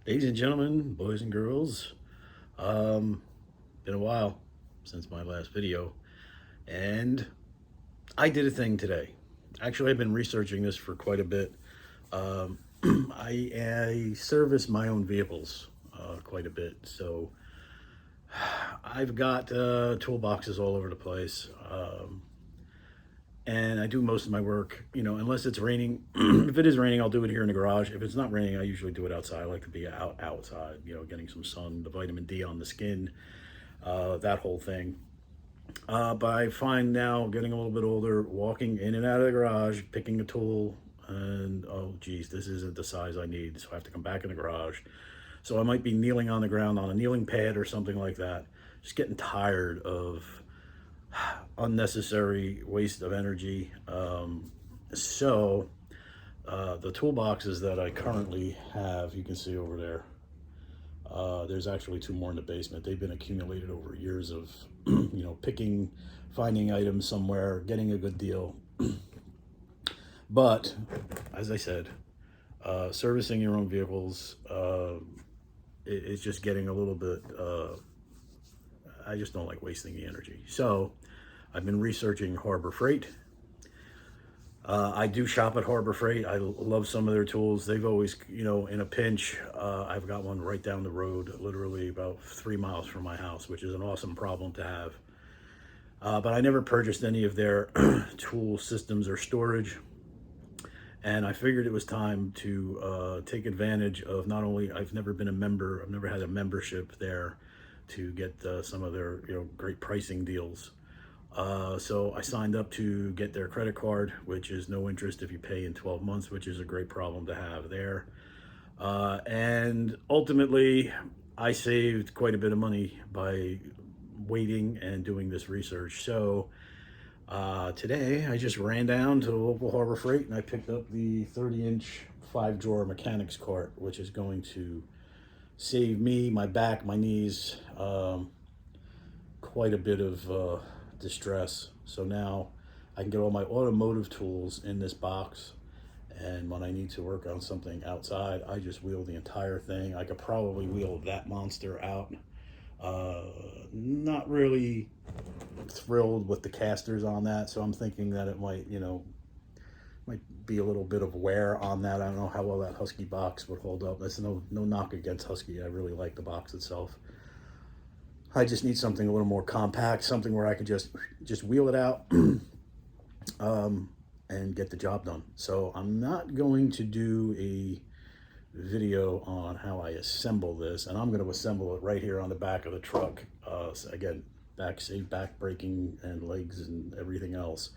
Ladies and gentlemen, boys and girls, um, been a while since my last video, and I did a thing today. Actually, I've been researching this for quite a bit. Um, I service my own vehicles quite a bit, so I've got toolboxes all over the place. And I do most of my work, unless it's raining. If it is raining, I'll do it here in the garage. If it's not raining, I usually do it outside. I like to be outside, getting some sun, the vitamin D on the skin, that whole thing. But I find now, getting a little bit older, walking in and out of the garage, picking a tool, and oh geez, this isn't the size I need, so I have to come back in the garage. So I might be kneeling on the ground on a kneeling pad or something like that. Just getting tired of unnecessary waste of energy. So the toolboxes that I currently have, you can see over there, there's actually two more in the basement. They've been accumulated over years of, picking, finding items somewhere, getting a good deal. But as I said, servicing your own vehicles is just getting a little bit, I just don't like wasting the energy. So I've been researching Harbor Freight. I do shop at Harbor Freight. I love some of their tools. They've always, in a pinch, I've got one right down the road, literally about 3 miles from my house, which is an awesome problem to have. But I never purchased any of their tool systems or storage. And I figured it was time to take advantage of, not only, I've never been a member, I've never had a membership there to get some of their, great pricing deals. So I signed up to get their credit card, which is no interest if you pay in 12 months, which is a great problem to have there. And ultimately, I saved quite a bit of money by waiting and doing this research. So today I just ran down to the local Harbor Freight and I picked up the 30-inch 5-drawer mechanics cart, which is going to save me, my back, my knees, quite a bit of distress. So now I can get all my automotive tools in this box, and when I need to work on something outside, I just wheel the entire thing. I could probably wheel that monster out. uh, Not really thrilled with the casters on that, so I'm thinking that it might be a little bit of wear on that. I don't know how well that Husky box would hold up. That's no knock against Husky. I really like the box itself. I just need something a little more compact, something where I could just wheel it out, and get the job done. So I'm not going to do a video on how I assemble this, and I'm going to assemble it right here on the back of the truck. So again, save back braking and legs and everything else.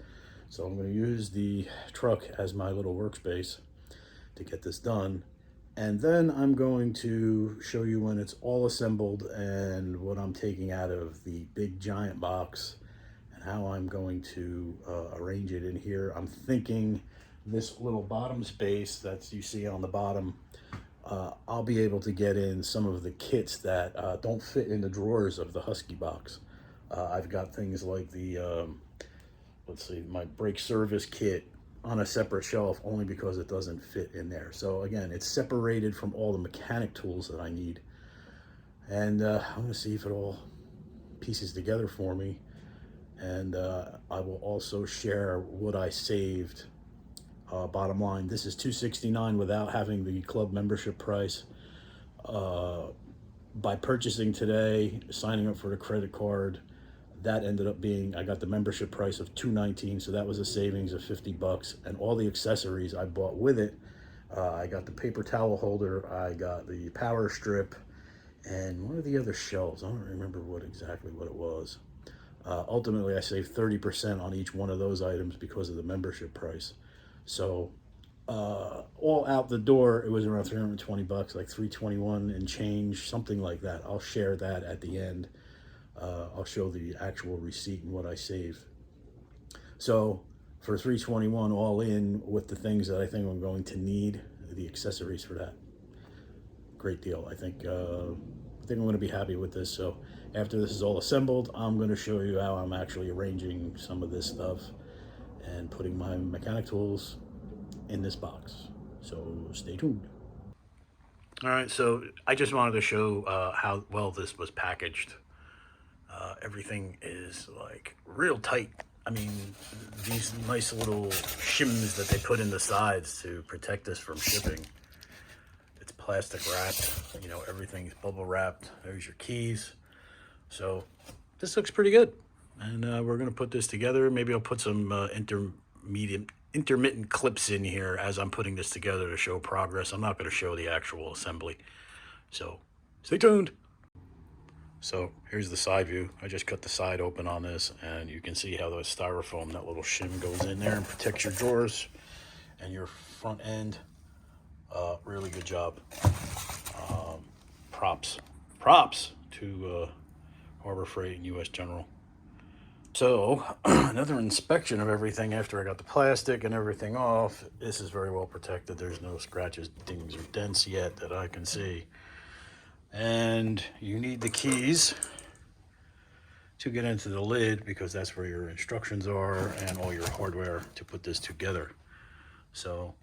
So I'm going to use the truck as my little workspace to get this done. And then I'm going to show you when it's all assembled and what I'm taking out of the big giant box and how I'm going to arrange it in here. I'm thinking this little bottom space that you see on the bottom, I'll be able to get in some of the kits that don't fit in the drawers of the Husky box. I've got things like the, let's see, my brake service kit on a separate shelf, only because it doesn't fit in there. So again, it's separated from all the mechanic tools that I need. And I'm gonna see if it all pieces together for me. And I will also share what I saved. Bottom line, this is $269 without having the club membership price. By purchasing today, signing up for the credit card, that ended up being, I got the membership price of $219, so that was a savings of $50. And all the accessories I bought with it, I got the paper towel holder, I got the power strip, and one of the other shelves. I don't remember exactly what it was. Ultimately, I saved 30% on each one of those items because of the membership price. So all out the door, it was around $320, like 321 and change, something like that. I'll share that at the end. I'll show the actual receipt and what I saved. So for 321 all in, with the things that I think I'm going to need, the accessories for that, great deal. I think I'm going to be happy with this. So after this is all assembled, I'm going to show you how I'm actually arranging some of this stuff and putting my mechanic tools in this box. So stay tuned. All right, so I just wanted to show how well this was packaged. Everything is like real tight. I mean, these nice little shims that they put in the sides to protect us from shipping. It's plastic wrapped, you know, everything's bubble wrapped. There's your keys. So this looks pretty good. And we're gonna put this together. Maybe I'll put some intermittent clips in here as I'm putting this together to show progress. I'm not gonna show the actual assembly. So stay tuned. So here's the side view. I just cut the side open on this, and you can see how the styrofoam, that little shim goes in there and protects your drawers and your front end. Really good job. Props to Harbor Freight and US General. So another inspection of everything after I got the plastic and everything off. This is very well protected. There's no scratches, dings, or dents yet that I can see. And you need the keys to get into the lid because that's where your instructions are and all your hardware to put this together. So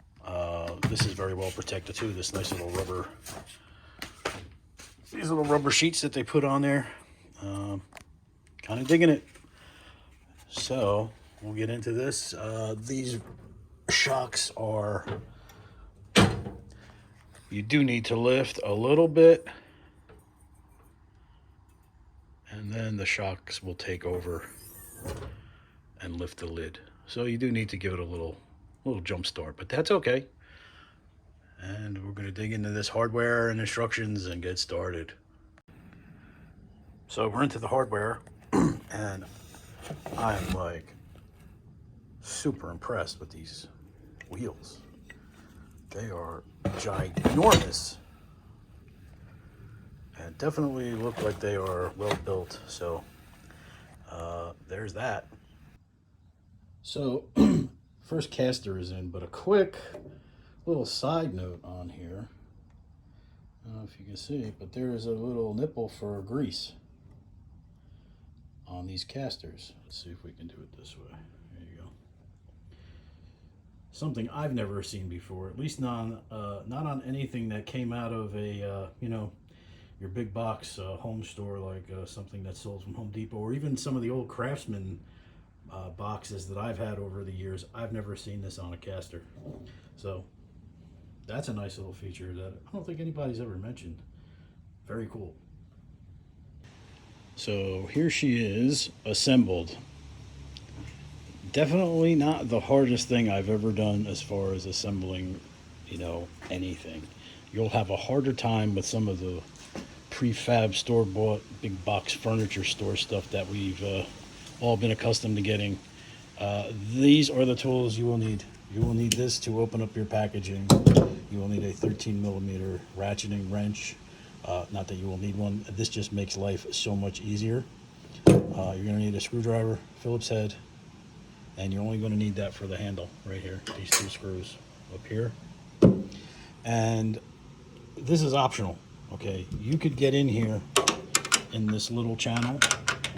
this is very well protected too. This nice little rubber, these little rubber sheets that they put on there. Kind of digging it. So we'll get into this. These shocks are, you do need to lift a little bit, and then the shocks will take over and lift the lid. So you do need to give it a little jump start, but that's okay. And we're going to dig into this hardware and instructions and get started. So we're into the hardware, and I'm like super impressed with these wheels. They are ginormous and definitely look like they are well built. So there's that. So first caster is in, but a quick little side note on here. I don't know if you can see, but there is a little nipple for grease on these casters. Let's see if we can do it this way. There you go. Something I've never seen before, at least not on anything that came out of a you know, your big box home store, like something that's sold from Home Depot, or even some of the old Craftsman boxes that I've had over the years. I've never seen this on a caster. So that's a nice little feature that I don't think anybody's ever mentioned. Very cool. So here she is, assembled. Definitely not the hardest thing I've ever done as far as assembling, you know, anything. You'll have a harder time with some of the prefab store-bought big box furniture store stuff that we've all been accustomed to getting. These are the tools you will need. You will need this to open up your packaging. You will need a 13mm ratcheting wrench. Not that you will need one. This just makes life so much easier. You're going to need a screwdriver, Phillips head, and you're only going to need that for the handle right here. These two screws up here. And this is optional. Okay, you could get in here in this little channel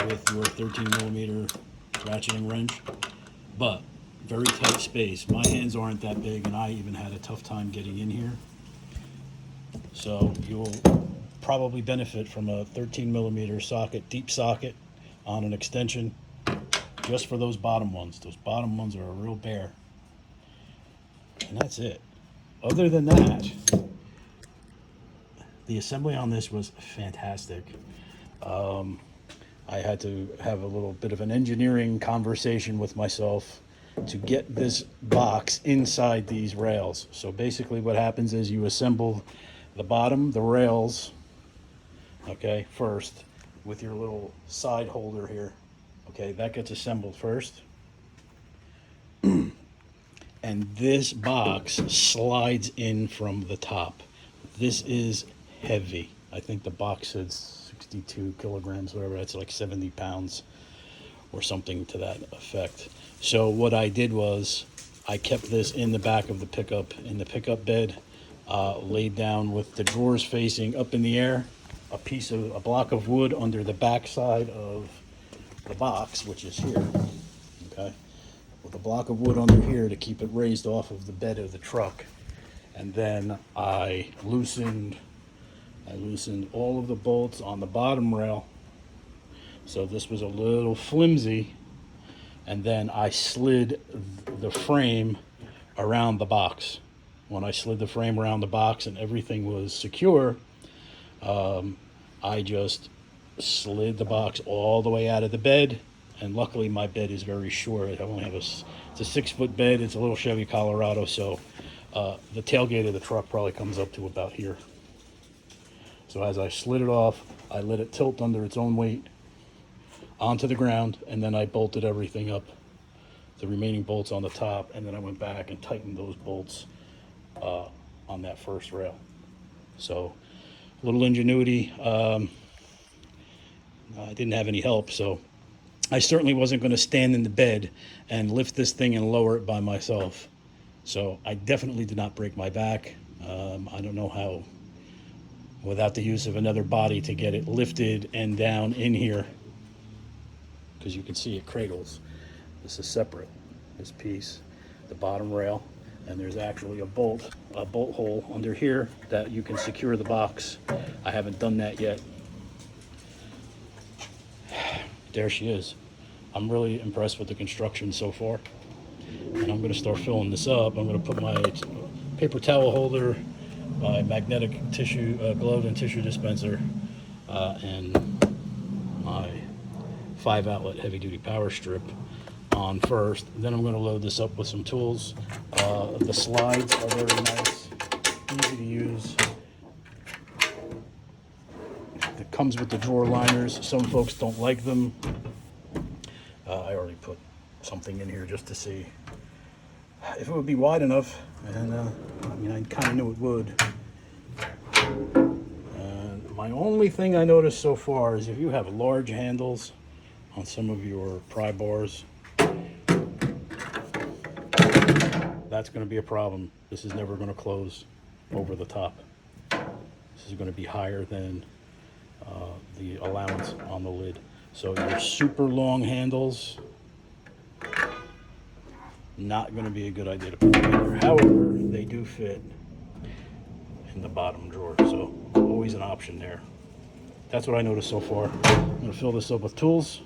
with your 13mm ratcheting wrench, but very tight space. My hands aren't that big, and I even had a tough time getting in here. So you'll probably benefit from a 13mm socket, deep socket on an extension, just for those bottom ones. Those bottom ones are a real bear. And that's it. Other than that, the assembly on this was fantastic. I had to have a little bit of an engineering conversation with myself to get this box inside these rails. So basically what happens is you assemble the bottom, the rails, okay, first with your little side holder here. Okay, that gets assembled first. And this box slides in from the top. This is heavy. I think the box says 62 kilograms, whatever. That's like 70 pounds or something to that effect. So what I did was I kept this in the back of the pickup, in the pickup bed, laid down with the drawers facing up in the air, a block of wood under the back side of the box, which is here, okay, with a block of wood under here to keep it raised off of the bed of the truck. And then I loosened I loosened all of the bolts on the bottom rail. So this was a little flimsy. And then I slid the frame around the box. When I slid the frame around the box and everything was secure, I just slid the box all the way out of the bed. And luckily my bed is very short. I only have it's a 6-foot bed. It's a little Chevy Colorado, so the tailgate of the truck probably comes up to about here. So as I slid it off, I let it tilt under its own weight onto the ground, and then I bolted everything up, the remaining bolts on the top, and then I went back and tightened those bolts on that first rail. So a little ingenuity. I didn't have any help, so I certainly wasn't going to stand in the bed and lift this thing and lower it by myself. So I definitely did not break my back. I don't know how, without the use of another body, to get it lifted and down in here, because you can see it cradles. This is separate, this piece, the bottom rail, and there's actually a bolt hole under here that you can secure the box. I haven't done that yet. There she is. I'm really impressed with the construction so far. And I'm going to start filling this up. I'm going to put my paper towel holder, my magnetic tissue glove and tissue dispenser, and my 5-outlet heavy-duty power strip on first. Then I'm going to load this up with some tools. The slides are very nice, easy to use. It comes with the drawer liners. Some folks don't like them. I already put something in here just to see if it would be wide enough, and I mean, I kind of knew it would. My only thing I noticed so far is if you have large handles on some of your pry bars, that's going to be a problem. This is never going to close over the top. This is going to be higher than the allowance on the lid. So your super long handles, not going to be a good idea to put together. However, they do fit in the bottom drawer, so always an option there. That's what I noticed so far. I'm going to fill this up with tools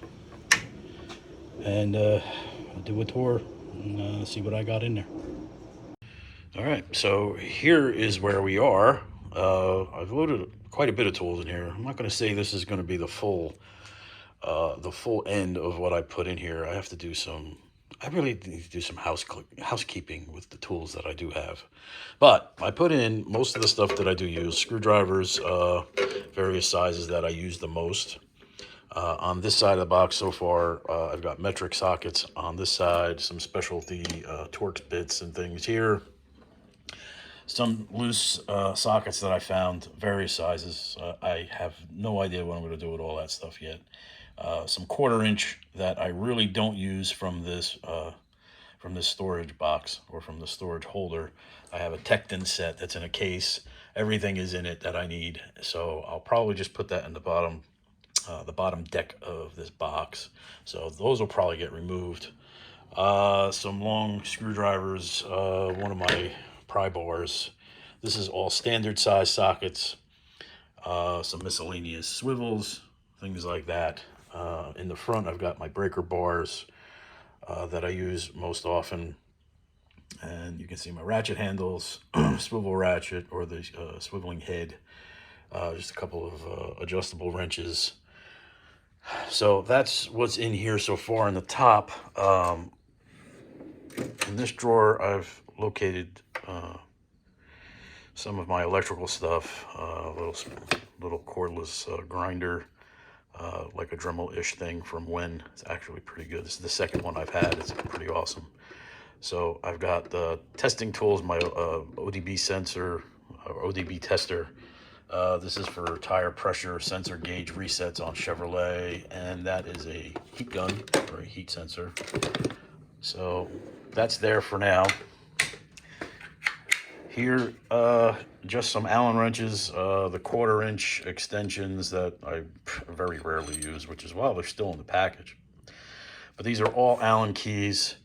and do a tour and see what I got in there. All right, so here is where we are. I've loaded quite a bit of tools in here. I'm not going to say this is going to be the full end of what I put in here. I really need to do some housekeeping with the tools that I do have. But I put in most of the stuff that I do use: screwdrivers, various sizes that I use the most. On this side of the box so far, I've got metric sockets on this side, some specialty Torx bits and things here. Some loose sockets that I found, various sizes. I have no idea what I'm going to do with all that stuff yet. Some 1/4 inch that I really don't use from this storage box or from the storage holder. I have a Tekton set that's in a case. Everything is in it that I need, so I'll probably just put that in the bottom deck of this box. So those will probably get removed. Some long screwdrivers, one of my pry bars. This is all standard size sockets. Some miscellaneous swivels, things like that. In the front, I've got my breaker bars that I use most often. And you can see my ratchet handles, swivel ratchet or the swiveling head, just a couple of adjustable wrenches. So that's what's in here so far. In the top, in this drawer, I've located some of my electrical stuff, little cordless grinder, like a Dremel-ish thing from Wen. It's actually pretty good. This is the second one I've had. It's pretty awesome. So I've got the testing tools, my ODB sensor, or ODB tester. This is for tire pressure sensor gauge resets on Chevrolet, and that is a heat gun or a heat sensor. So that's there for now. Here, just some Allen wrenches, the 1/4 inch extensions that I very rarely use, which is why they're still in the package. But these are all Allen keys.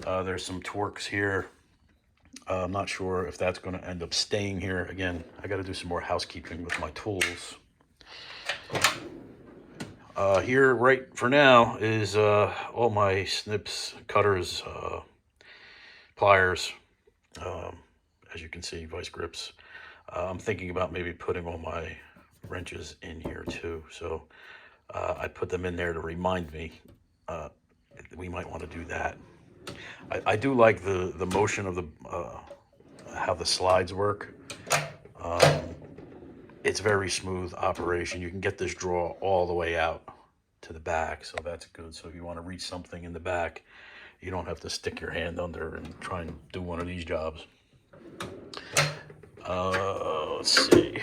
There's some Torx here. I'm not sure if that's going to end up staying here. Again, I got to do some more housekeeping with my tools. Here, right for now, is all my snips, cutters, pliers, as you can see, vice grips. I'm thinking about maybe putting all my wrenches in here too. So I put them in there to remind me we might want to do that. I do like the motion of the how the slides work. It's very smooth operation. You can get this drawer all the way out to the back, so that's good. So if you want to reach something in the back, you don't have to stick your hand under and try and do one of these jobs. Let's see.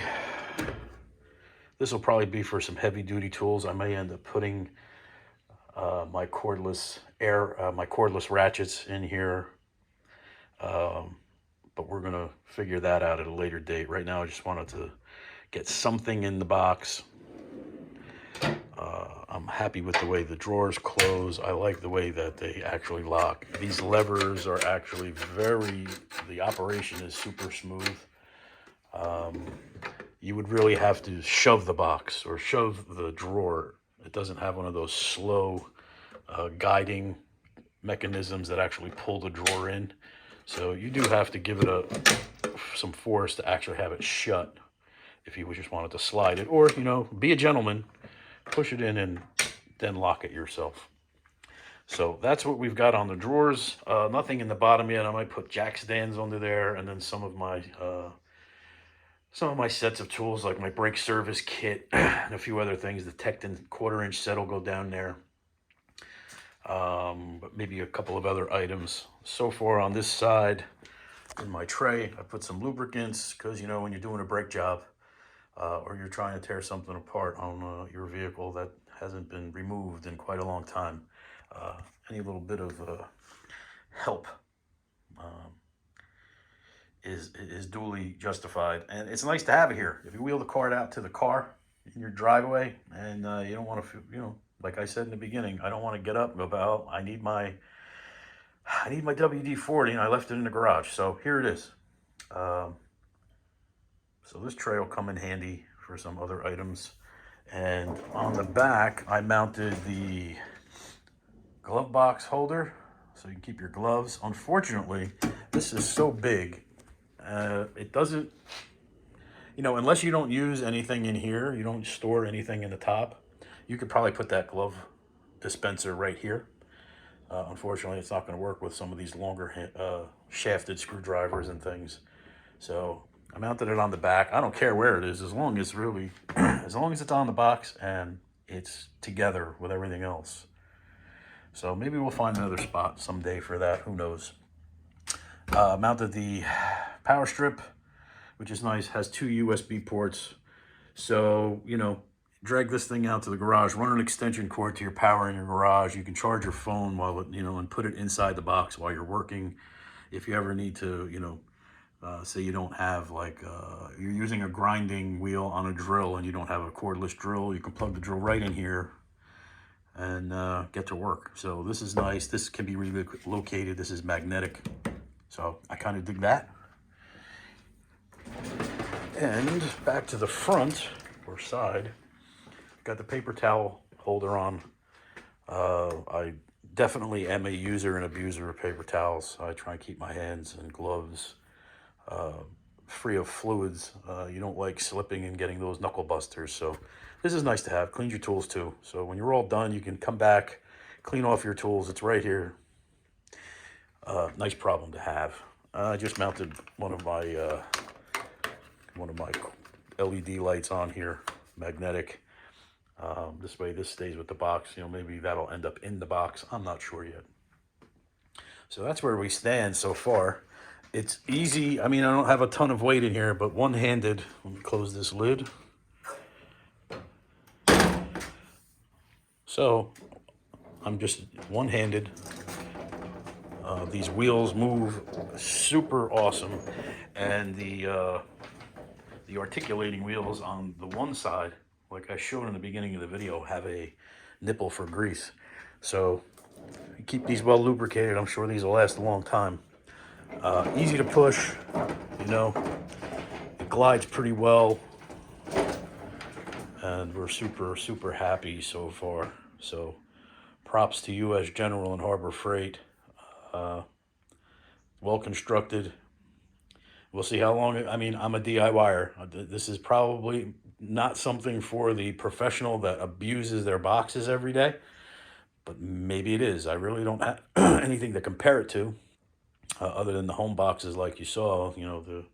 This will probably be for some heavy duty tools. I may end up putting my cordless ratchets in here. But we're gonna figure that out at a later date. Right now, I just wanted to get something in the box. I'm happy with the way the drawers close. I like the way that they actually lock. These levers are actually the operation is super smooth. You would really have to shove the box or shove the drawer. It doesn't have one of those slow guiding mechanisms that actually pull the drawer in. So you do have to give it some force to actually have it shut if you just wanted to slide it. Or, be a gentleman, push it in and then lock it yourself. So that's what we've got on the drawers. Nothing in the bottom yet. I might put jack stands under there, and then some of my sets of tools, like my brake service kit and a few other things. The Tecton 1/4-inch set will go down there. But maybe a couple of other items. So far on this side, in my tray, I put some lubricants, because when you're doing a brake job or you're trying to tear something apart on your vehicle that hasn't been removed in quite a long time, any little bit of help is duly justified. And it's nice to have it here. If you wheel the cart out to the car in your driveway and you don't want to, like I said in the beginning, I don't want to get up and go, well, I need my WD-40 and I left it in the garage. So here it is. So this tray will come in handy for some other items. And on the back, I mounted the glove box holder so you can keep your gloves. Unfortunately, this is so big. It doesn't, unless you don't use anything in here, you don't store anything in the top, you could probably put that glove dispenser right here. Unfortunately, it's not going to work with some of these longer shafted screwdrivers and things. So I mounted it on the back. I don't care where it is, as long as it's on the box and it's together with everything else. So maybe we'll find another spot someday for that. Who knows? Mounted the power strip, which is nice. Has 2 USB ports. So, drag this thing out to the garage, run an extension cord to your power in your garage. You can charge your phone while and put it inside the box while you're working. If you ever need to, say you don't have you're using a grinding wheel on a drill and you don't have a cordless drill, you can plug the drill right in here and get to work. So this is nice. This can be relocated. This is magnetic. So I kind of dig that. And back to the front or side, got the paper towel holder on. I definitely am a user and abuser of paper towels. I try and keep my hands and gloves free of fluids. You don't like slipping and getting those knuckle busters. So this is nice to have. Cleans your tools too. So when you're all done, you can come back, clean off your tools. It's right here. Nice problem to have. I just mounted one of my LED lights on here, magnetic. This way this stays with the box. Maybe that'll end up in the box. I'm not sure yet. So that's where we stand so far. It's easy. I mean, I don't have a ton of weight in here, but one-handed. Let me close this lid. So I'm just one-handed. These wheels move super awesome. And the articulating wheels on the one side, like I showed in the beginning of the video, have a nipple for grease. So you keep these well lubricated. I'm sure these will last a long time. Easy to push, you know, it glides pretty well, and we're super happy so far. So props to US General and Harbor Freight. Uh, well constructed. We'll see how long. I mean, I'm a DIYer. This is probably not something for the professional that abuses their boxes every day, but maybe it is. I really don't have anything to compare it to, other than the home boxes like you saw, you know, the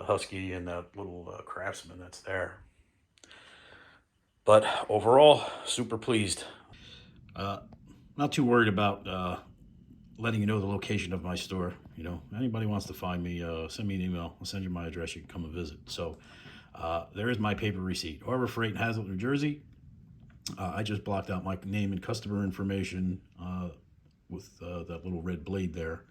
Husky and that little Craftsman that's there. But overall, super pleased. Not too worried about letting you know the location of my store. You know, anybody wants to find me, send me an email. I'll send you my address. You can come and visit. So there is my paper receipt. Harbor Freight in Hazlet, New Jersey. I just blocked out my name and customer information with that little red blade there.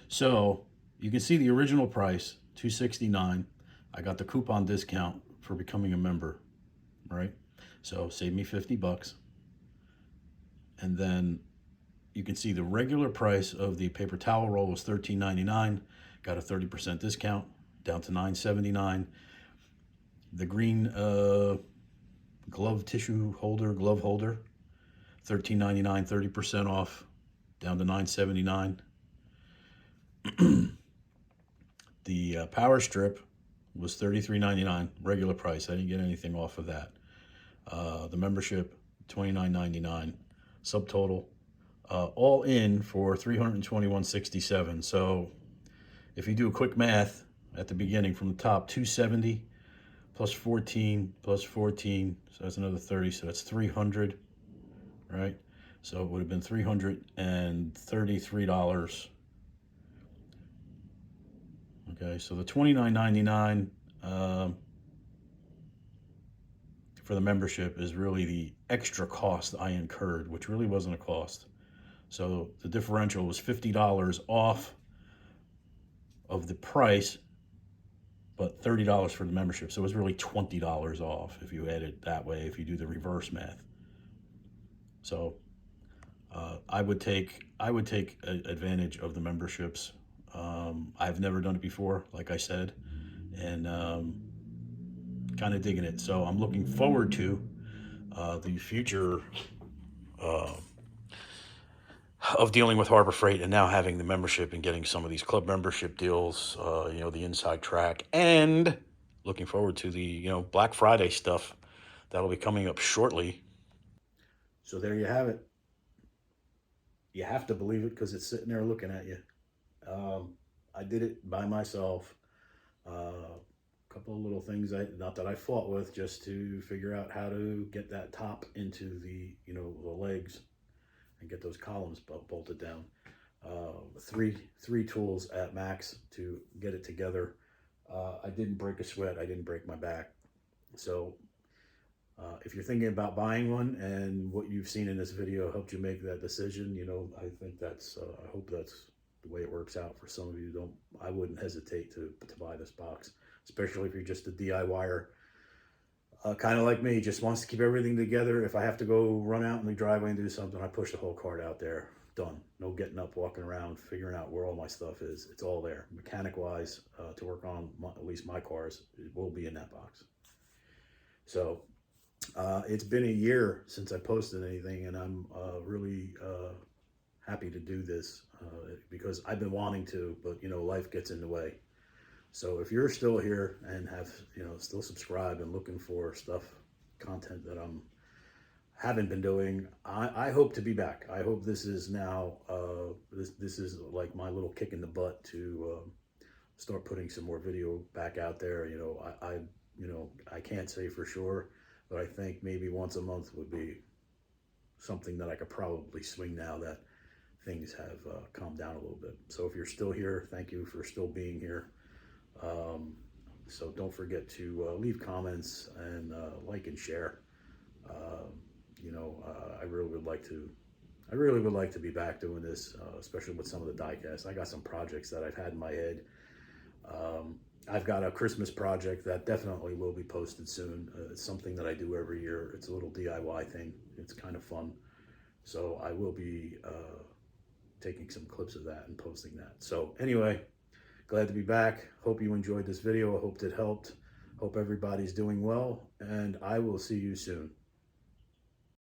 So you can see the original price, $269. I got the coupon discount for becoming a member, right? So save me 50 bucks. And then you can see the regular price of the paper towel roll was $13.99. Got a 30% discount down to $9.79. The green glove holder, $13.99, 30% off, down to $9.79. The power strip was $33.99, regular price. I didn't get anything off of that. The membership, $29.99. Subtotal, all in for $321.67. So if you do a quick math at the beginning from the top, 270 plus 14 plus 14, so that's another 30, so that's 300, right? So it would have been $333. Okay, so the $29.99 for the membership is really the extra cost I incurred, which really wasn't a cost. So the differential was $50 off of the price, but $30 for the membership. So it was really $20 off if you add it that way, if you do the reverse math. So I would take advantage of the memberships. I've never done it before, like I said, and kind of digging it. So I'm looking forward to the future of dealing with Harbor Freight and now having the membership and getting some of these club membership deals, you know, the inside track, and looking forward to the, you know, Black Friday stuff that'll be coming up shortly. So there you have it. You have to believe it because it's sitting there looking at you. I did it by myself. A couple of little things, not that I fought with, just to figure out how to get that top into the, you know, the legs and get those columns bolted down. Three tools at max to get it together. I didn't break a sweat. I didn't break my back. So if you're thinking about buying one and what you've seen in this video helped you make that decision, you know, I think that's, I hope that's the way it works out for some of you. I wouldn't hesitate to buy this box, especially if you're just a DIYer. Kind of like me, just wants to keep everything together. If I have to go run out in the driveway and do something, I push the whole cart out there. Done. No getting up, walking around, figuring out where all my stuff is. It's all there. Mechanic-wise, to work on at least my cars, it will be in that box. So it's been a year since I posted anything, and I'm really happy to do this because I've been wanting to, but you know, life gets in the way. So if you're still here and have, you know, still subscribed and looking for content that haven't been doing, I hope to be back. I hope this is now, this is like my little kick in the butt to start putting some more video back out there. You know, I can't say for sure, but I think maybe once a month would be something that I could probably swing now that things have calmed down a little bit. So if you're still here, thank you for still being here. So don't forget to leave comments and like and share. You know, I really would like to be back doing this, especially with some of the die casts. I got some projects that I've had in my head. I've got a Christmas project that definitely will be posted soon. It's something that I do every year. It's a little DIY thing. It's kind of fun. So I will be taking some clips of that and posting that. So anyway, glad to be back. Hope you enjoyed this video. I hope it helped. Hope everybody's doing well, and I will see you soon.